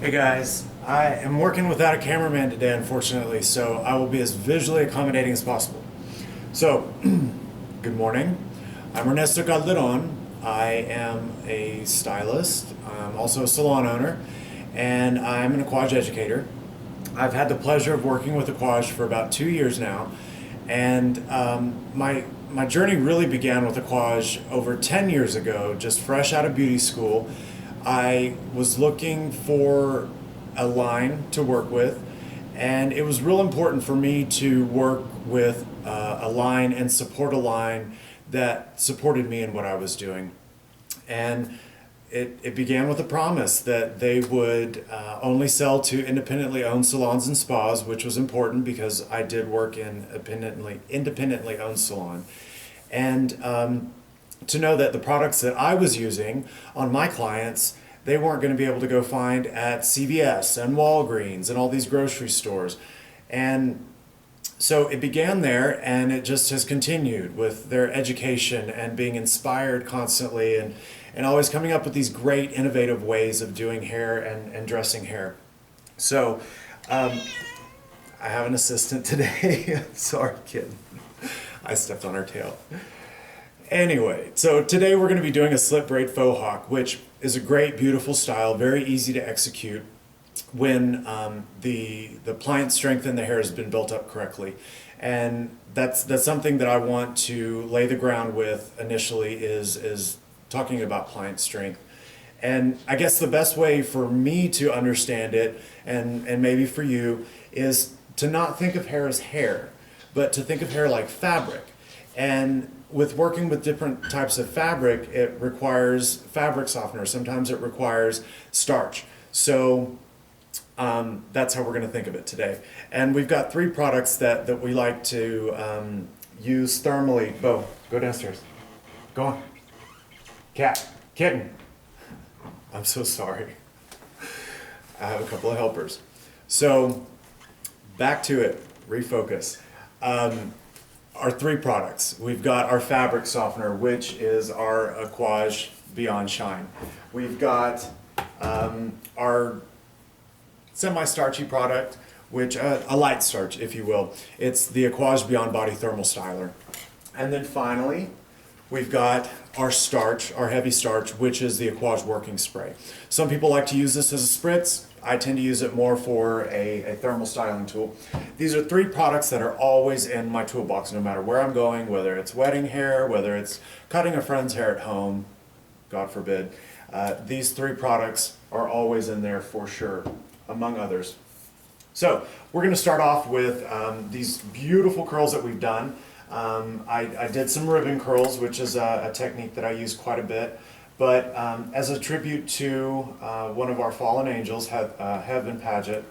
Hey guys, I am working without a cameraman today, unfortunately, so I will be as visually accommodating as possible. So, good morning. I'm Ernesto Calderon. I am a stylist. I'm also a salon owner, and I'm an aquage educator. I've had the pleasure of working with aquage for about 2 years now, and my journey really began with aquage over 10 years ago, just fresh out of beauty school. I was looking for a line to work with, and it was real important for me to work with a line and support a line that supported me in what I was doing. And it began with a promise that they would only sell to independently owned salons and spas, which was important because I did work in independently owned salon. And to know that the products that I was using on my clients, they weren't going to be able to go find at CVS and Walgreens and all these grocery stores. And so it began there, and it just has continued with their education and being inspired constantly, and always coming up with these great innovative ways of doing hair and dressing hair. So I have an assistant today. Sorry, kid. I stepped on her tail. Anyway, so today we're going to be doing a slip braid faux hawk, which is a great, beautiful style, very easy to execute when the pliant strength in the hair has been built up correctly. And that's something that I want to lay the ground with initially is talking about pliant strength. And I guess the best way for me to understand it, and maybe for you, is to not think of hair as hair, but to think of hair like fabric. And with working with different types of fabric, it requires fabric softener. Sometimes it requires starch. So that's how we're going to think of it today. And we've got three products that we like to use thermally. Bo, go downstairs. Go on. Cat. Kitten. I'm so sorry. I have a couple of helpers. So back to it. Refocus. Our three products. We've got our fabric softener, which is our Aquage Beyond Shine. We've got our semi-starchy product, which a light starch, if you will. It's the Aquage Beyond Body Thermal Styler. And then finally, we've got our starch, our heavy starch, which is the Aquage Working Spray. Some people like to use this as a spritz. I tend to use it more for a thermal styling tool. These are three products that are always in my toolbox, no matter where I'm going, whether it's wedding hair, whether it's cutting a friend's hair at home, God forbid. These three products are always in there for sure, among others. So we're going to start off with these beautiful curls that we've done. I did some ribbon curls, which is a technique that I use quite a bit. But as a tribute to one of our fallen angels, Heaven Paget,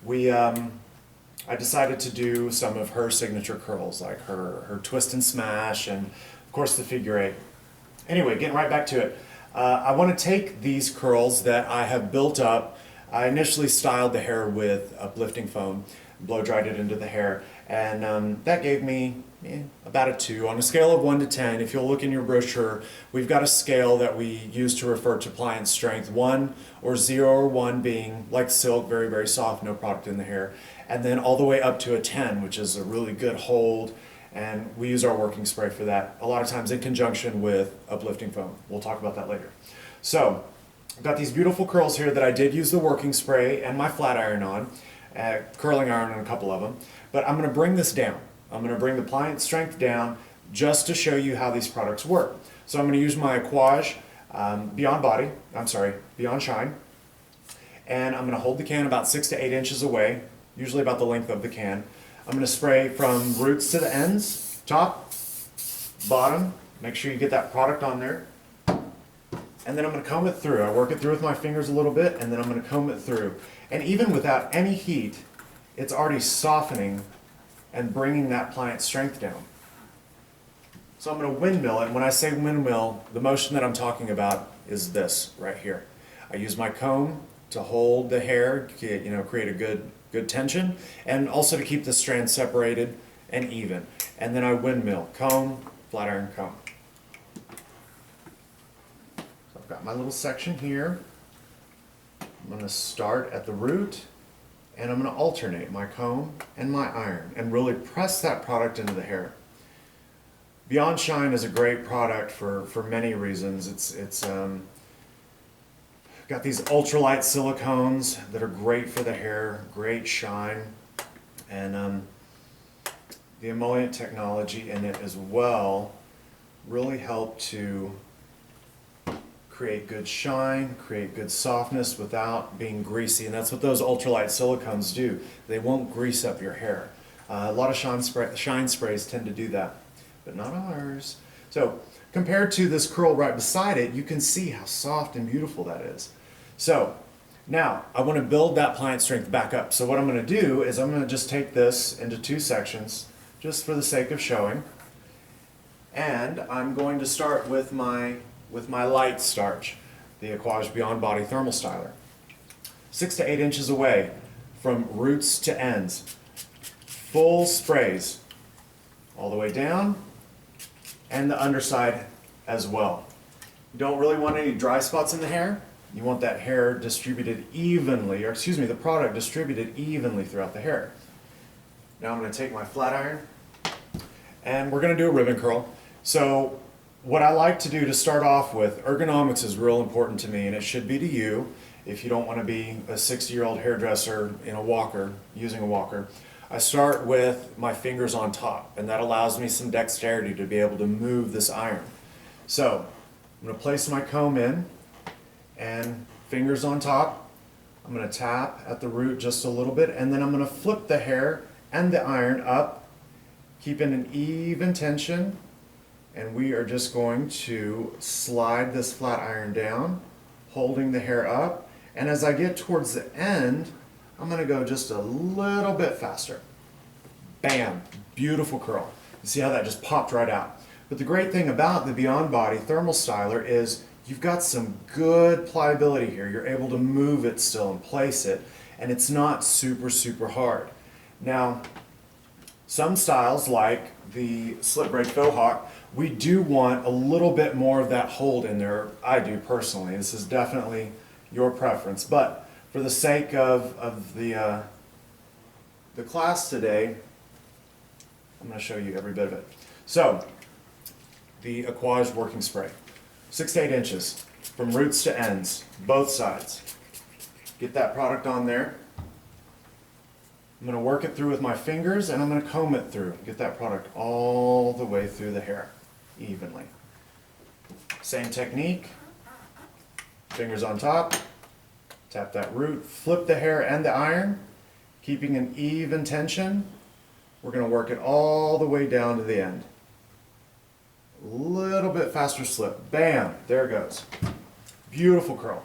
I decided to do some of her signature curls, like her twist and smash, and of course the figure eight. Anyway, getting right back to it. I want to take these curls that I have built up. I initially styled the hair with uplifting foam, blow dried it into the hair, and that gave me about a 2. On a scale of 1 to 10, if you'll look in your brochure, we've got a scale that we use to refer to pliant strength. 1 or 0 or 1 being like silk, very, very soft, no product in the hair. And then all the way up to a 10, which is a really good hold. And we use our working spray for that, a lot of times in conjunction with uplifting foam. We'll talk about that later. So, I've got these beautiful curls here that I did use the working spray and my flat iron on, curling iron on a couple of them. But I'm going to bring this down. I'm going to bring the pliant strength down just to show you how these products work. So I'm going to use my Aquage Beyond Shine, and I'm going to hold the can about 6 to 8 inches away, usually about the length of the can. I'm going to spray from roots to the ends, top, bottom. Make sure you get that product on there. And then I'm going to comb it through. I work it through with my fingers a little bit, and then I'm going to comb it through. And even without any heat, it's already softening and bringing that pliant strength down. So I'm going to windmill it. When I say windmill, the motion that I'm talking about is this right here. I use my comb to hold the hair, create a good tension, and also to keep the strands separated and even. And then I windmill, comb, flat iron comb. So I've got my little section here. I'm going to start at the root, and I'm going to alternate my comb and my iron and really press that product into the hair. Beyond Shine is a great product for many reasons. It's got these ultralight silicones that are great for the hair, great shine, and the emollient technology in it as well really help to create good shine, create good softness without being greasy, and that's what those ultralight silicones do. They won't grease up your hair. A lot of shine sprays tend to do that, but not ours. So compared to this curl right beside it, you can see how soft and beautiful that is. So now I want to build that pliant strength back up. So what I'm going to do is I'm going to just take this into 2 sections just for the sake of showing. And I'm going to start with my light starch, the artofaquage Beyond Body Thermal Styler. 6 to 8 inches away from roots to ends. Full sprays all the way down and the underside as well. You don't really want any dry spots in the hair. You want that hair distributed evenly, or excuse me, the product distributed evenly throughout the hair. Now I'm going to take my flat iron and we're going to do a ribbon curl. So what I like to do to start off with, ergonomics is real important to me, and it should be to you if you don't want to be a 60-year-old hairdresser in a walker, using a walker. I start with my fingers on top, and that allows me some dexterity to be able to move this iron. So I'm going to place my comb in, and fingers on top. I'm going to tap at the root just a little bit, and then I'm going to flip the hair and the iron up, keeping an even tension. And we are just going to slide this flat iron down, holding the hair up. And as I get towards the end, I'm going to go just a little bit faster. Bam! Beautiful curl. You see how that just popped right out. But the great thing about the Beyond Body Thermal Styler is you've got some good pliability here. You're able to move it still and place it, and it's not super, super hard. Now, some styles like the Slip Braid Faux Hawk, we do want a little bit more of that hold in there. I do personally. This is definitely your preference, but for the sake of the class today, I'm going to show you every bit of it. So, the artofaquage working spray, 6 to 8 inches from roots to ends, both sides. Get that product on there. I'm going to work it through with my fingers, and I'm going to comb it through. Get that product all the way through the hair, evenly. Same technique. Fingers on top. Tap that root. Flip the hair and the iron, keeping an even tension. We're going to work it all the way down to the end. A little bit faster slip. Bam! There it goes. Beautiful curl.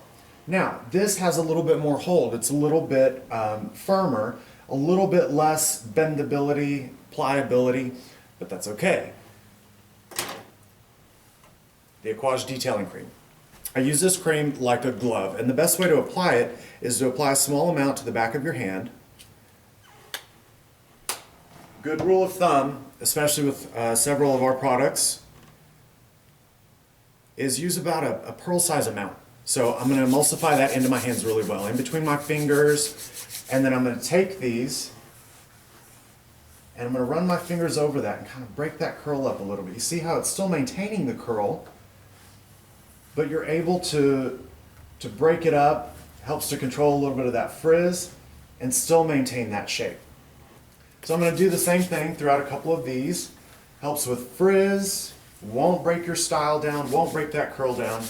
Now, this has a little bit more hold. It's a little bit firmer, a little bit less bendability, pliability, but that's okay. The artofaquage Detailing Cream. I use this cream like a glove, and the best way to apply it is to apply a small amount to the back of your hand. Good rule of thumb, especially with several of our products, is use about a pearl size amount. So I'm going to emulsify that into my hands really well, in between my fingers. And then I'm going to take these and I'm going to run my fingers over that and kind of break that curl up a little bit. You see how it's still maintaining the curl, but you're able to break it up, helps to control a little bit of that frizz and still maintain that shape. So I'm going to do the same thing throughout a couple of these. Helps with frizz, won't break your style down, won't break that curl down,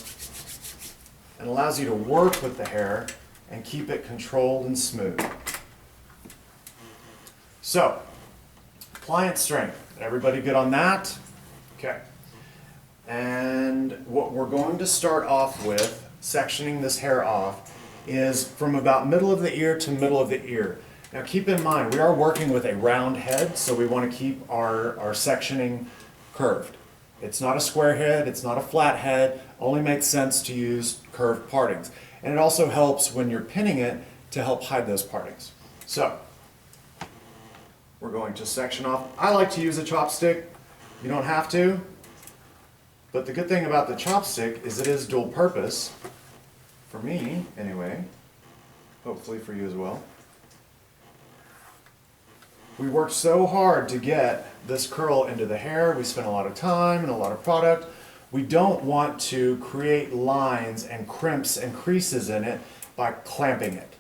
and allows you to work with the hair and keep it controlled and smooth. So, pliant strength. Everybody good on that? Okay. And what we're going to start off with, sectioning this hair off, is from about middle of the ear to middle of the ear. Now keep in mind, we are working with a round head, so we want to keep our sectioning curved. It's not a square head, it's not a flat head, only makes sense to use curved partings. And it also helps when you're pinning it to help hide those partings. So, we're going to section off. I like to use a chopstick. You don't have to. But the good thing about the chopstick is it is dual purpose, for me anyway. hopefully for you as well. We worked so hard to get this curl into the hair. We spent a lot of time and a lot of product. We don't want to create lines and crimps and creases in it by clamping it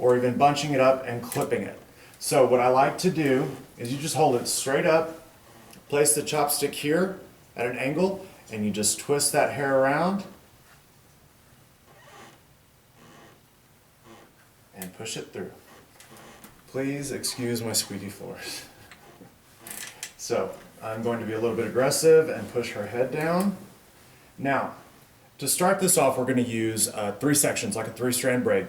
or even bunching it up and clipping it. So what I like to do is you just hold it straight up, place the chopstick here at an angle, and you just twist that hair around and push it through. Please excuse my squeaky floors. So I'm going to be a little bit aggressive and push her head down. Now, to start this off, we're going to use 3 sections, like a 3-strand braid.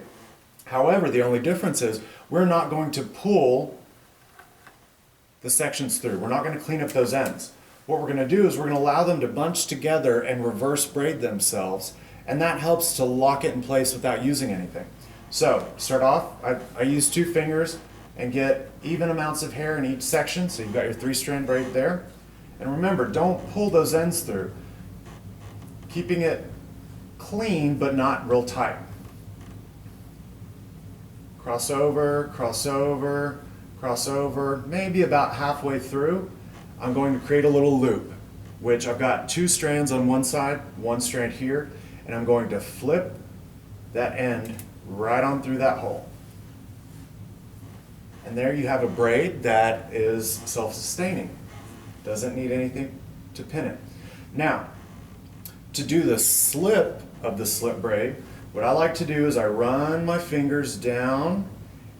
However, the only difference is we're not going to pull the sections through. We're not going to clean up those ends. What we're going to do is we're going to allow them to bunch together and reverse braid themselves, and that helps to lock it in place without using anything. So, start off, I use 2 fingers and get even amounts of hair in each section, so you've got your 3-strand braid there. And remember, don't pull those ends through, keeping it clean but not real tight. Cross over, cross over, cross over, maybe about halfway through. I'm going to create a little loop, which I've got 2 strands on one side, 1 strand here, and I'm going to flip that end right on through that hole. And there you have a braid that is self-sustaining. Doesn't need anything to pin it. Now, to do the slip of the slip braid, what I like to do is I run my fingers down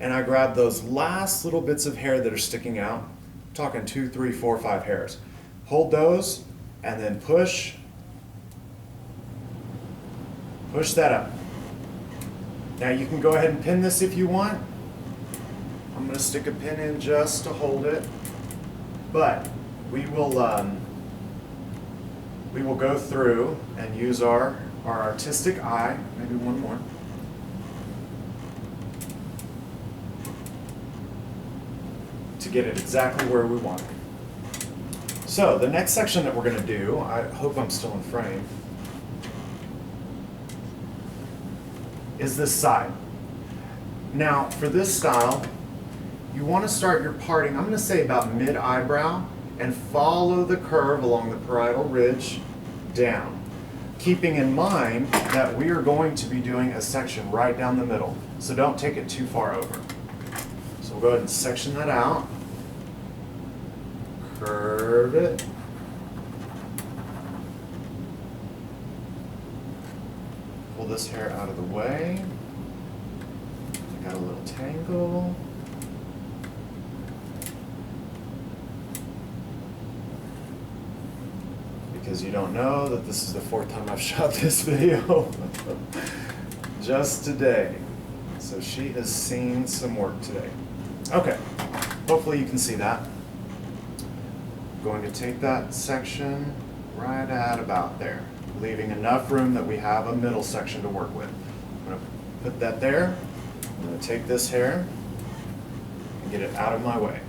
and I grab those last little bits of hair that are sticking out. I'm talking 2, 3, 4, 5 hairs. Hold those and then push that up. Now you can go ahead and pin this if you want. I'm going to stick a pin in just to hold it, but we will go through and use our artistic eye, maybe one more, to get it exactly where we want it. So the next section that we're going to do, I hope I'm still in frame, is this side. Now for this style, you want to start your parting, I'm going to say about mid-eyebrow, and follow the curve along the parietal ridge down, keeping in mind that we are going to be doing a section right down the middle, so don't take it too far over. So we'll go ahead and section that out, curve it, pull this hair out of the way, I got a little tangle. Because you don't know that this is the 4th time I've shot this video just today. So she has seen some work today. Okay, hopefully you can see that. I'm going to take that section right at about there, leaving enough room that we have a middle section to work with. I'm going to put that there. I'm going to take this hair and get it out of my way.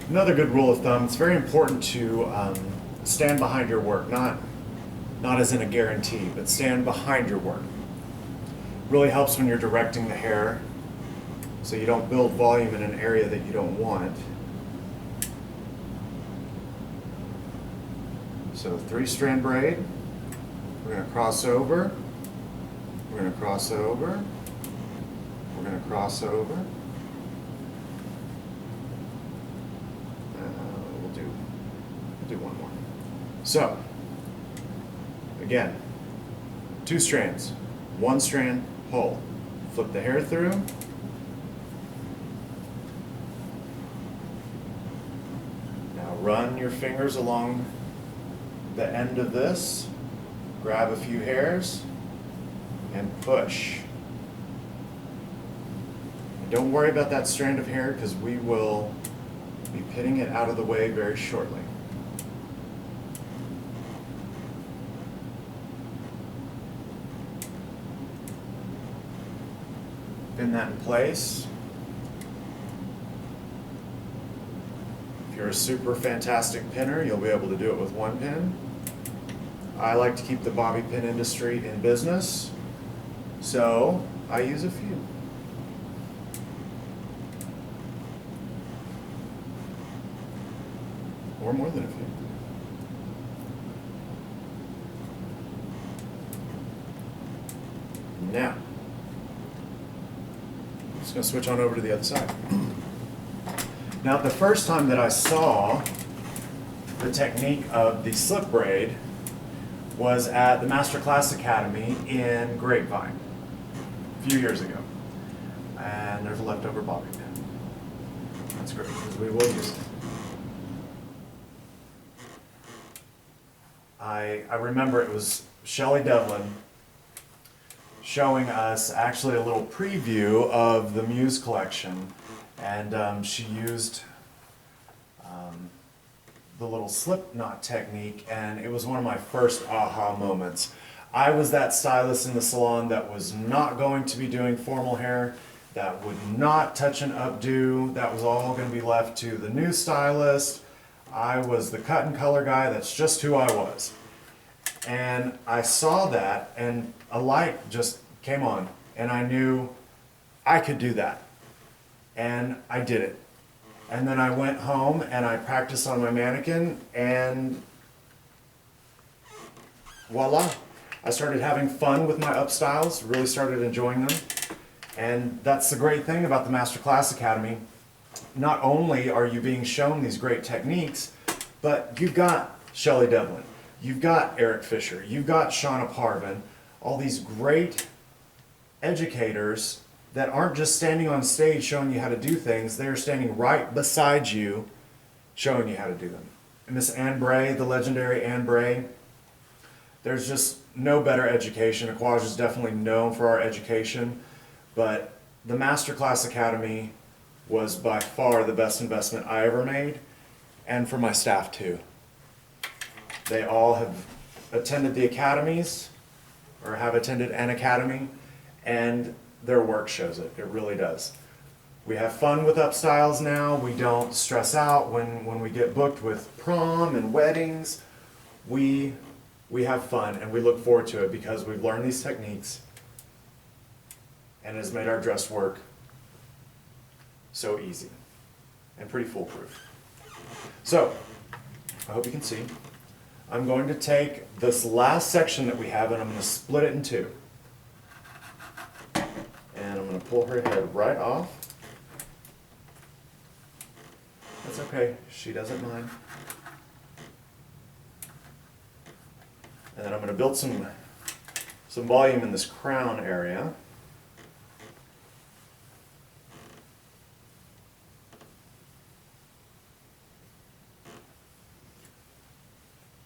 Another good rule of thumb, it's very important to stand behind your work, not as in a guarantee, but stand behind your work. Really helps when you're directing the hair so you don't build volume in an area that you don't want. So 3-strand braid, we're going to cross over, we're going to cross over, we're going to cross over. Do one more. So, again, 2 strands, 1 strand, pull. Flip the hair through. Now run your fingers along the end of this, grab a few hairs, and push. And don't worry about that strand of hair because we will be pinning it out of the way very shortly. Pin that in place. you're a super fantastic pinner, you'll be able to do it with one pin. I like to keep the bobby pin industry in business, so I use a few. Or more than a few. Now, I'm just going to switch on over to the other side. Now, the first time that I saw the technique of the slip braid was at the Masterclass Academy in Grapevine a few years ago. And there's a leftover bobby pin. That's great, because we will use it. I remember it was Shelley Devlin showing us actually a little preview of the Muse collection, and she used the little slip knot technique, and it was one of my first aha moments. I was that stylist in the salon that was not going to be doing formal hair, that would not touch an updo, that was all going to be left to the new stylist. I was the cut and color guy, that's just who I was. And I saw that, and a light just came on, and I knew I could do that. And I did it. And then I went home and I practiced on my mannequin, and voila. I started having fun with my up styles, really started enjoying them. And that's the great thing about the Masterclass Academy. Not only are you being shown these great techniques, but you've got Shelley Devlin, you've got Eric Fisher, you've got Shauna Parvin, all these great educators that aren't just standing on stage showing you how to do things, they're standing right beside you showing you how to do them. And Miss Ann Bray, the legendary Ann Bray, there's just no better education. Aquage is definitely known for our education, but the Masterclass Academy was by far the best investment I ever made, and for my staff too. They all have attended the academies, or have attended an academy, and their work shows it. It really does. We have fun with up styles now. We don't stress out when we get booked with prom and weddings. We have fun, and we look forward to it because we've learned these techniques, and it has made our dress work so easy and pretty foolproof. So, I hope you can see. I'm going to take this last section that we have, and I'm going to split it in two. And I'm going to pull her head right off. That's okay, she doesn't mind. And then I'm going to build some volume in this crown area.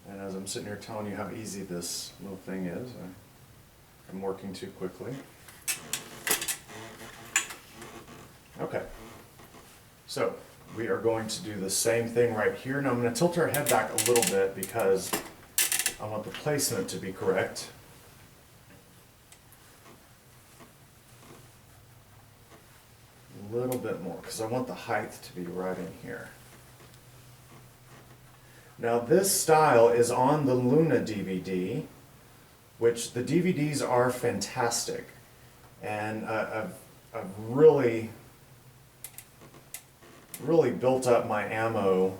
And as I'm sitting here telling you how easy this little thing is, I'm working too quickly. Okay, so we are going to do the same thing right here. Now I'm going to tilt our head back a little bit because I want the placement to be correct. A little bit more because I want the height to be right in here. Now this style is on the Luna DVD, which the DVDs are fantastic, and I've really built up my ammo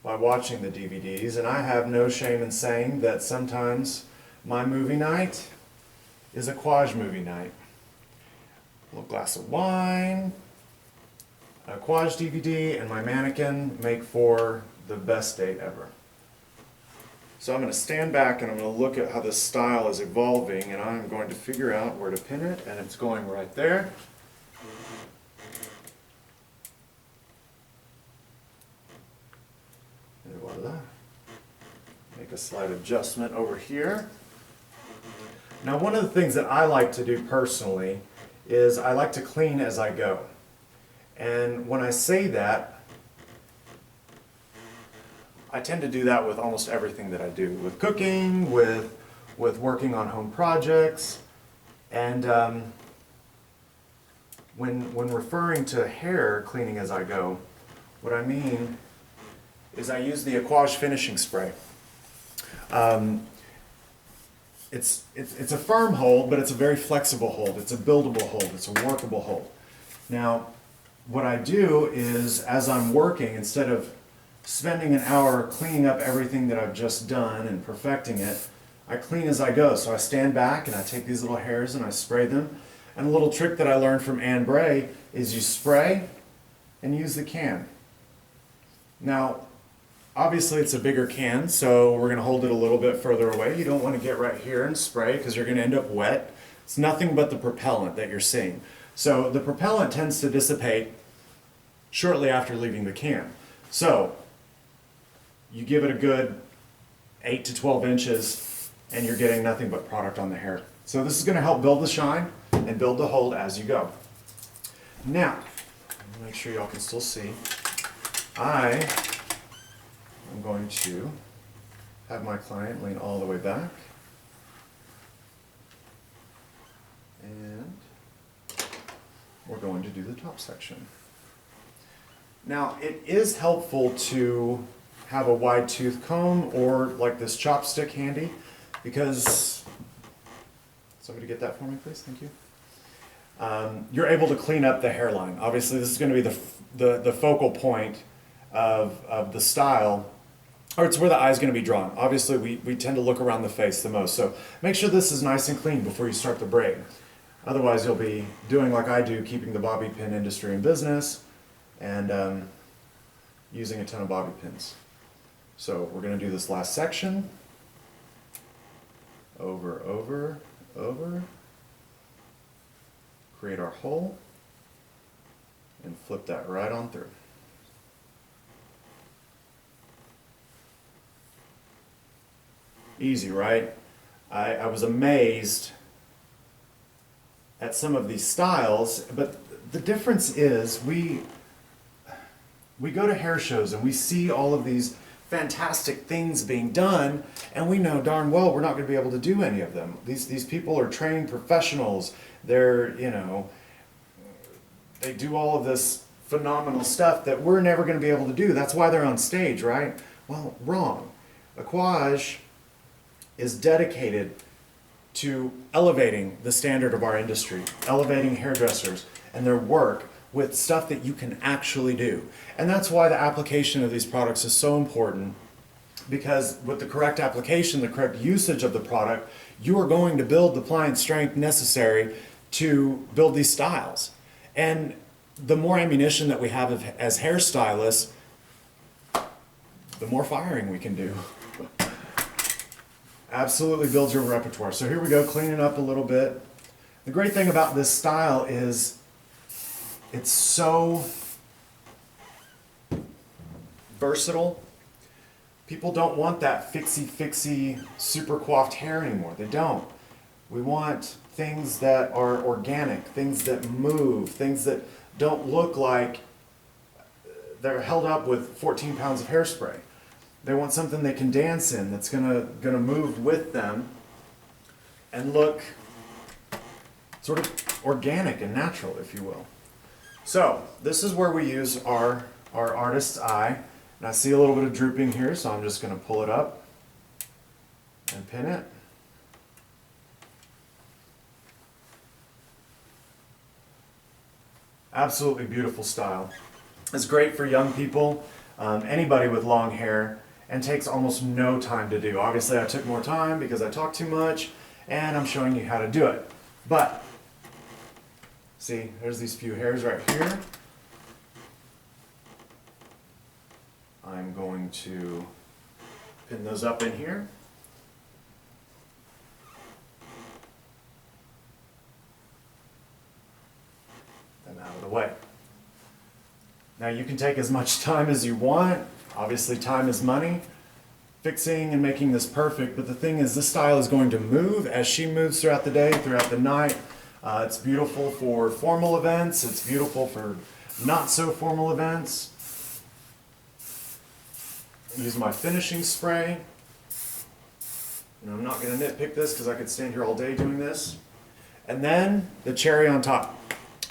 by watching the DVDs, and I have no shame in saying that sometimes my movie night is a Aquage movie night. A little glass of wine, a Aquage DVD, and my mannequin make for the best date ever. So I'm going to stand back and I'm going to look at how this style is evolving, and I'm going to figure out where to pin it, and it's going right there. And voila. Make a slight adjustment over here. Now one of the things that I like to do personally is I like to clean as I go. And when I say that, I tend to do that with almost everything that I do, with cooking, with working on home projects, and when referring to hair cleaning as I go, what I mean is I use the artofaquage finishing spray. It's a firm hold, but it's a very flexible hold. It's a buildable hold. It's a workable hold. Now, what I do is, as I'm working, instead of spending an hour cleaning up everything that I've just done and perfecting it, I clean as I go. So I stand back and I take these little hairs and I spray them. And a little trick that I learned from Ann Bray is you spray and use the can. Now, obviously it's a bigger can, so we're going to hold it a little bit further away. You don't want to get right here and spray because you're going to end up wet. It's nothing but the propellant that you're seeing. So the propellant tends to dissipate shortly after leaving the can. So you give it a good 8 to 12 inches and you're getting nothing but product on the hair. So this is going to help build the shine and build the hold as you go. Now, make sure y'all can still see. I'm going to have my client lean all the way back. And we're going to do the top section. Now, it is helpful to have a wide tooth comb or like this chopstick handy because, somebody get that for me please, thank you. You're able to clean up the hairline. Obviously this is going to be the focal point of the style, or it's where the eye is going to be drawn. Obviously we tend to look around the face the most, so make sure this is nice and clean before you start the braid. Otherwise you'll be doing like I do, keeping the bobby pin industry in business and using a ton of bobby pins. So we're going to do this last section. Over, over, over. Create our hole and flip that right on through. Easy, right? I was amazed at some of these styles, but the difference is we go to hair shows and we see all of these fantastic things being done, and we know darn well we're not going to be able to do any of them. These people are trained professionals. They're, you know, they do all of this phenomenal stuff that we're never going to be able to do. That's why they're on stage, right? Well, wrong. Artofaquage is dedicated to elevating the standard of our industry, elevating hairdressers and their work with stuff that you can actually do. And that's why the application of these products is so important, because with the correct application, the correct usage of the product, you are going to build the pliant strength necessary to build these styles. And the more ammunition that we have as hairstylists, the more firing we can do. Absolutely builds your repertoire. So here we go, cleaning up a little bit. The great thing about this style is it's so versatile. People don't want that fixie, super coiffed hair anymore. They don't. We want things that are organic, things that move, things that don't look like they're held up with 14 pounds of hairspray. They want something they can dance in, that's gonna move with them and look sort of organic and natural, if you will. So this is where we use our artist's eye. And I see a little bit of drooping here, so I'm just going to pull it up and pin it. Absolutely beautiful style. It's great for young people, anybody with long hair, and takes almost no time to do. Obviously I took more time because I talk too much, and I'm showing you how to do it. But see, there's these few hairs right here. I'm going to pin those up in here. Them out of the way. Now you can take as much time as you want. Obviously time is money. Fixing and making this perfect, but the thing is, this style is going to move as she moves throughout the day, throughout the night. It's beautiful for formal events. It's beautiful for not so formal events. Use my finishing spray. And I'm not going to nitpick this because I could stand here all day doing this. And then the cherry on top.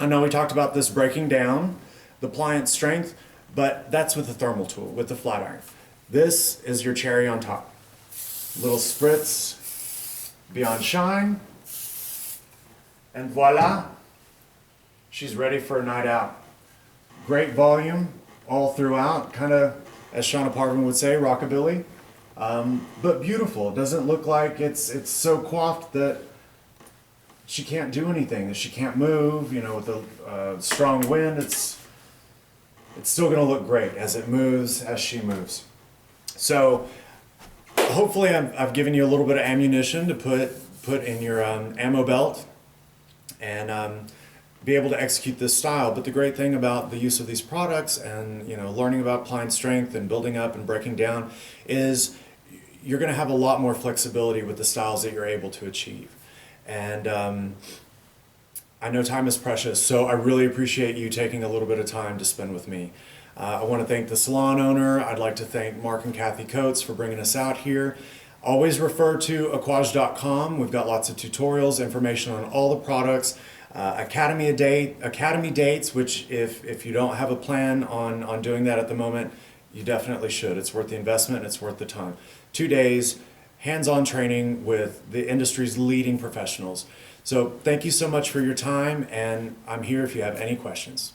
I know we talked about this breaking down, the pliant strength, but that's with the thermal tool, with the flat iron. This is your cherry on top. Little spritz Beyond Shine. And voila, she's ready for a night out. Great volume all throughout, kind of, as Shauna Parvin would say, rockabilly. But beautiful. It doesn't look like it's so coiffed that she can't do anything, that she can't move. You know, with the strong wind, it's still going to look great as it moves, as she moves. So hopefully I've given you a little bit of ammunition to put in your ammo belt and be able to execute this style. But the great thing about the use of these products and, you know, learning about applying strength and building up and breaking down is you're going to have a lot more flexibility with the styles that you're able to achieve. And I know time is precious, so I really appreciate you taking a little bit of time to spend with me. I want to thank the salon owner. I'd like to thank Mark and Kathy Coates for bringing us out here. Always refer to artofaquage.com. We've got lots of tutorials, information on all the products, academy dates, which if you don't have a plan on doing that at the moment, you definitely should. It's worth the investment and it's worth the time. 2 days, hands-on training with the industry's leading professionals. So thank you so much for your time, and I'm here if you have any questions.